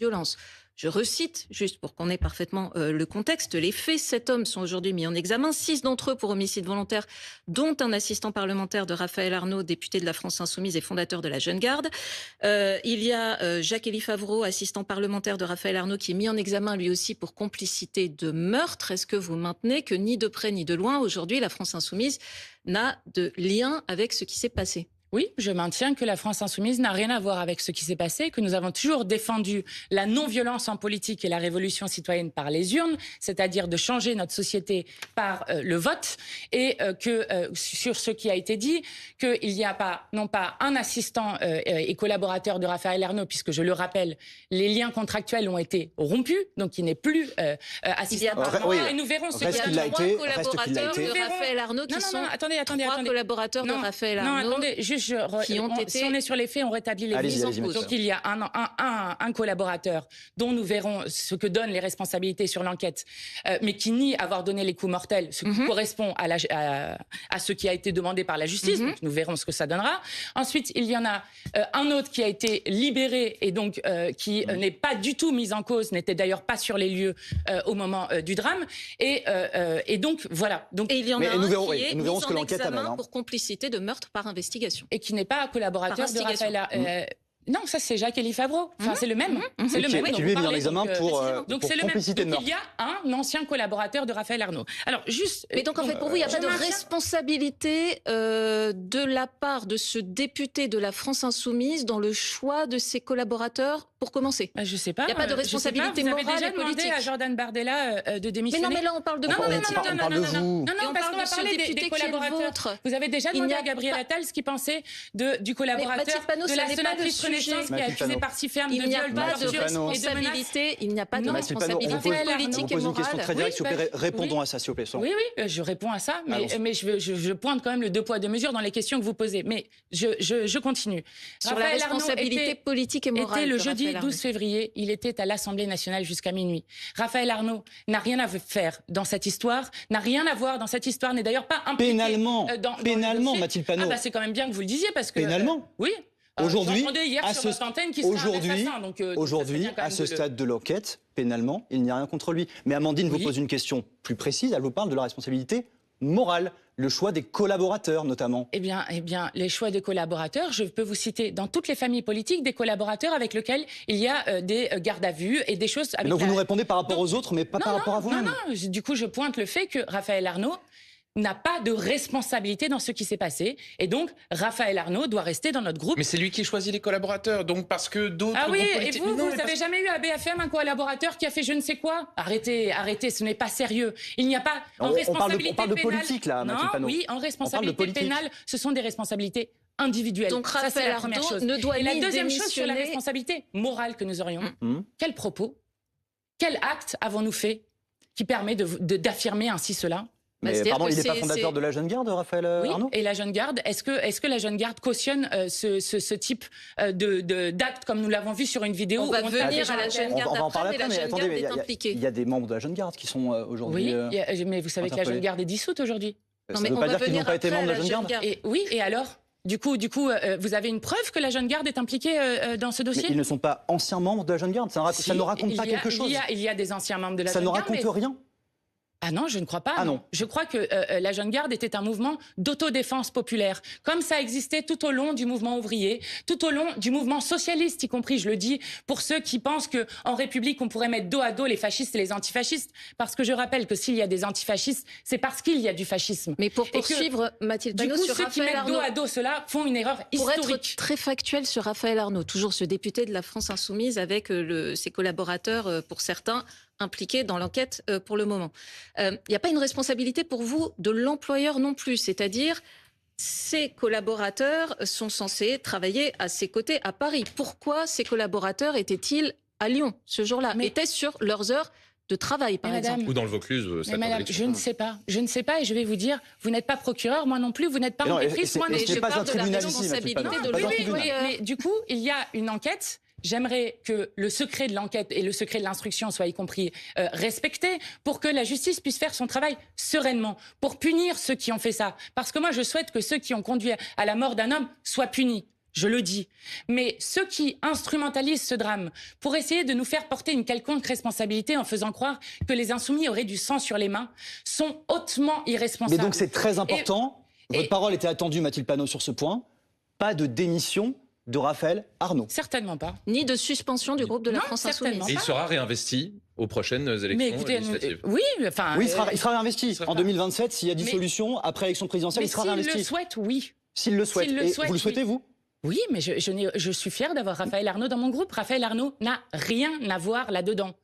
violence. Je recite, juste pour qu'on ait parfaitement le contexte, les faits. 7 hommes sont aujourd'hui mis en examen, 6 d'entre eux pour homicide volontaire, dont un assistant parlementaire de Raphaël Arnaud, député de la France Insoumise et fondateur de la Jeune Garde. Il y a Jacques-Élie Favreau, assistant parlementaire de Raphaël Arnaud, qui est mis en examen lui aussi pour complicité de meurtre. Est-ce que vous maintenez que ni de près ni de loin, aujourd'hui, la France Insoumise n'a de lien avec ce qui s'est passé ? Oui, je maintiens que la France Insoumise n'a rien à voir avec ce qui s'est passé, que nous avons toujours défendu la non-violence en politique et la révolution citoyenne par les urnes, c'est-à-dire de changer notre société par le vote, et que sur ce qui a été dit, qu'il n'y a pas, non pas un assistant et collaborateur de Raphaël Arnaud, puisque je le rappelle, les liens contractuels ont été rompus, donc il n'est plus assistant parlementaire, et nous verrons ce qu'il y a. Trois collaborateurs de Raphaël Arnaud qui sont trois collaborateurs de Raphaël Arnaud. Non, attendez, si on est sur les faits, on rétablit les mises en cause. Donc il y a un collaborateur dont nous verrons ce que donnent les responsabilités sur l'enquête, mais qui nie avoir donné les coups mortels, ce qui correspond à ce qui a été demandé par la justice. Donc nous verrons ce que ça donnera. Ensuite, il y en a un autre qui a été libéré et donc qui n'est pas du tout mis en cause, n'était d'ailleurs pas sur les lieux au moment du drame. Et donc voilà. Donc, et il y en a un qui est mis en examen pour complicité de meurtre par investigation. Et qui n'est pas un collaborateur de Raphaël. Non, ça c'est Jacques-Élie Favreau. Enfin, c'est le même. C'est le même. Qui lui est mis en examen pour complicité de meurtre. Il y a un ancien collaborateur de Raphaël Arnaud. Alors juste. Mais donc en fait pour vous il n'y a pas de responsabilité de la part de ce député de la France Insoumise dans le choix de ses collaborateurs pour commencer. Je sais pas. Il n'y a pas de responsabilité morale et politique. Vous avez déjà demandé à Jordan Bardella de démissionner. Mais non, mais là on parle de non, parce qu'on va parler des collaborateurs. Vous avez déjà demandé à Gabriel Attal ce qu'il pensait du collaborateur de la sénatrice Renaissance qui est accusée par Ciferme de viol, de responsabilité. Il n'y a pas de responsabilité politique et morale. Une question très directe, s'il vous plaît, répondons à ça, s'il vous plaît. Oui, je réponds à ça, mais je pointe quand même le 2 poids 2 mesures dans les questions que vous posez. Mais je continue. Sur la responsabilité politique et morale. Le jeudi 12 février, il était à l'Assemblée nationale jusqu'à minuit. Raphaël Arnaud n'a rien à faire dans cette histoire, n'a rien à voir dans cette histoire, n'est d'ailleurs pas impliqué pénalement, Mathilde Panot. C'est quand même bien que vous le disiez parce que pénalement. Oui. Aujourd'hui, à ce stade de l'enquête, pénalement, il n'y a rien contre lui. Mais Amandine vous pose une question plus précise. Elle vous parle de la responsabilité morale, le choix des collaborateurs notamment. Eh bien, les choix des collaborateurs, je peux vous citer dans toutes les familles politiques des collaborateurs avec lesquels il y a des gardes à vue et des choses. Donc vous nous répondez par rapport aux autres, mais pas par rapport à vous-même. Non. Du coup, je pointe le fait que Raphaël Arnaud n'a pas de responsabilité dans ce qui s'est passé. Et donc, Raphaël Arnaud doit rester dans notre groupe. Mais c'est lui qui choisit les collaborateurs, donc parce que d'autres... Ah oui, et vous n'avez jamais eu à BFM un collaborateur qui a fait je ne sais quoi? Arrêtez, ce n'est pas sérieux. Il n'y a pas en responsabilité on parle de pénale... politique, là, Mathilde Panot. Oui, en responsabilité pénale, ce sont des responsabilités individuelles. Donc Raphaël Arnaud ne doit et la deuxième démissionner... chose sur la responsabilité morale que nous aurions, quel propos, quel acte avons-nous fait qui permet d'affirmer ainsi cela? Mais pardon, il n'est pas fondateur de la Jeune Garde, Raphaël Arnaud? Oui, et la Jeune Garde, est-ce que la Jeune Garde cautionne ce type d'acte comme nous l'avons vu sur une vidéo? On va venir à la Jeune Garde on va en parler après, mais la Jeune Garde est impliquée. Il y a des membres de la Jeune Garde qui sont aujourd'hui... Oui, mais vous savez que la Jeune Garde est dissoute aujourd'hui. Ça ne veut pas dire qu'ils n'ont pas été membres de la Jeune Garde. Oui, et alors? Du coup, vous avez une preuve que la Jeune Garde est impliquée dans ce dossier? Mais ils ne sont pas anciens membres de la Jeune Garde. Ça ne raconte pas quelque chose. Il y a des anciens membres de la Jeune Garde. Ça ne raconte rien. Ah non, je ne crois pas. Ah non. Je crois que la Jeune Garde était un mouvement d'autodéfense populaire, comme ça existait tout au long du mouvement ouvrier, tout au long du mouvement socialiste, y compris, je le dis, pour ceux qui pensent qu'en République, on pourrait mettre dos à dos les fascistes et les antifascistes. Parce que je rappelle que s'il y a des antifascistes, c'est parce qu'il y a du fascisme. Mais pour poursuivre, Mathilde Panot, sur ceux qui mettent dos à dos cela font une erreur historique. Pour être très factuel sur Raphaël Arnaud, toujours ce député de la France Insoumise avec ses collaborateurs, pour certains, impliqués dans l'enquête pour le moment. Il n'y a pas une responsabilité pour vous de l'employeur non plus, c'est-à-dire ces collaborateurs sont censés travailler à ses côtés à Paris. Pourquoi ces collaborateurs étaient-ils à Lyon ce jour-là? Étaient-ce sur leurs heures de travail, par exemple? Ou dans le Vaucluse, madame, je ne sais pas. Je ne sais pas et je vais vous dire, vous n'êtes pas procureur, moi non plus, vous n'êtes pas enquêtrice, moi non plus. Je parle de la responsabilité de l'employeur. Mais du coup, il y a une enquête. J'aimerais que le secret de l'enquête et le secret de l'instruction soient y compris respectés pour que la justice puisse faire son travail sereinement, pour punir ceux qui ont fait ça. Parce que moi, je souhaite que ceux qui ont conduit à la mort d'un homme soient punis. je le dis. Mais ceux qui instrumentalisent ce drame pour essayer de nous faire porter une quelconque responsabilité en faisant croire que les Insoumis auraient du sang sur les mains sont hautement irresponsables. Mais donc c'est très important. Votre parole était attendue, Mathilde Panot, sur ce point. Pas de démission de Raphaël Arnaud. Certainement pas. Ni de suspension du groupe de la France Insoumise. Et il sera réinvesti aux prochaines élections législatives. Oui, enfin... Oui, il sera réinvesti. En 2027, s'il y a dissolution, après l'élection présidentielle, il sera réinvesti. S'il le souhaite, oui. S'il le souhaite. Et vous le souhaitez, vous ? Oui, mais je suis fière d'avoir Raphaël Arnaud dans mon groupe. Raphaël Arnaud n'a rien à voir là-dedans.